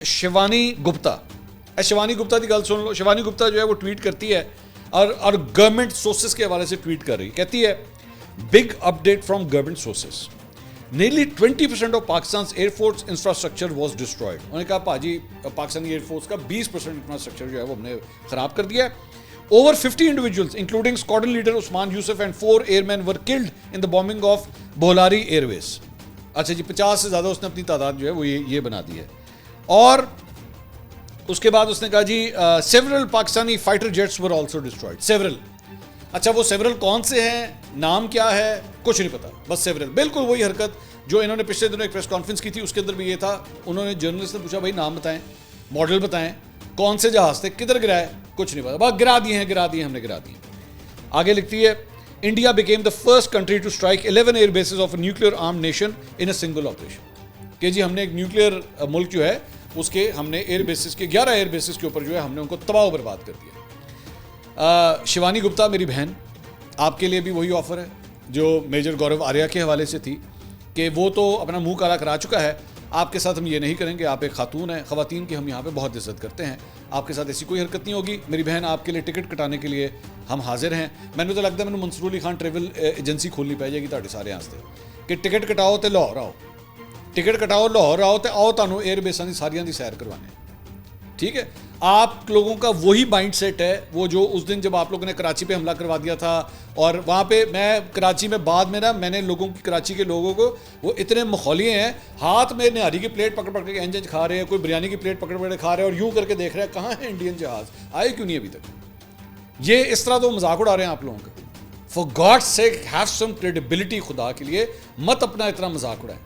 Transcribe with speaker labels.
Speaker 1: शिवानी गुप्ता की गल सुन लो। शिवानी गुप्ता जो है वो ट्वीट करती है और गवर्नमेंट सोर्सेस के हवाले से ट्वीट कर रही, कहती है big update from government sources, nearly 20% of Pakistan air force infrastructure was destroyed. उन्होंने कहा पाजी पाकिस्तानी एयरफोर्स का 20% इंफ्रास्ट्रक्चर जो है वो हमने खराब कर दिया है। Over 50 individuals, including squadron leader Usman Yusuf and 4 airmen were killed in the bombing of Bolari Airways। अच्छा जी, 50 से ज़्यादा उसने अपनी तादाद जो है वो ये बना दी है। और उसके बाद उसने कहा जी several Pakistani fighter jets were also destroyed. Several, अच्छा वो सेवरल कौन से हैं, नाम क्या है, कुछ नहीं पता, बस सेवरल। बिल्कुल वही हरकत जो इन्होंने पिछले दिनों एक प्रेस कॉन्फ्रेंस की थी, उसके अंदर भी ये था। उन्होंने जर्नलिस्ट ने पूछा भाई नाम बताएं, मॉडल बताएं, कौन से जहाज थे, किधर गिराए, कुछ नहीं पता, बस गिरा दिए, हमने गिरा दिए। आगे लिखती है India became the first country to strike 11 air bases of a nuclear arm nation in a single operation. कि जी हमने एक न्यूक्लियर मुल्क जो है उसके हमने एयर बेसिस के 11 एयर बेसिस के ऊपर जो है हमने उनको तबाह बर्बाद कर दिया। शिवानी गुप्ता मेरी बहन, आपके लिए भी वही ऑफर है जो मेजर गौरव आर्या के हवाले से थी कि वो तो अपना मुंह काला करा चुका है, आपके साथ हम ये नहीं करेंगे। आप एक खातून हैं, ख़वातीन की हम यहाँ पे बहुत इज्जत करते हैं, आपके साथ ऐसी कोई हरकत नहीं होगी। मेरी बहन आपके लिए टिकट कटाने के लिए हम हाजिर हैं। मैंने तो लगता है मैंने मंसूर अली खान ट्रेवल एजेंसी खोलनी पै जाएगी ਤੁਹਾਡੇ सारे वास्ते कि टिकट कटाओ तो लाहौर आओ, टिकट कटाओ लाहौर आओ तो आओ ਤੁਹਾਨੂੰ एयर बेसां की सारियां दी सैर करवाने। ठीक है, आप लोगों का वही माइंड सेट है वो जो उस दिन जब आप लोगों ने कराची पे हमला करवा दिया था। और वहाँ पे मैं कराची में बाद में ना मैंने लोगों की, कराची के लोगों को, वो इतने मखौलिए हैं, हाथ में निहारी की प्लेट पकड़ पकड़ के इंज खा रहे हैं, कोई बिरयानी की प्लेट पकड़ पकड़ खा रहे हैं और यूं करके देख रहे हैं कहाँ है इंडियन जहाज, आए क्यों नहीं अभी तक। ये इस तरह तो मजाक उड़ा रहे हैं आप लोगों का। For God's sake have some credibility, खुदा के लिए मत अपना इतना मजाक उड़ाएं।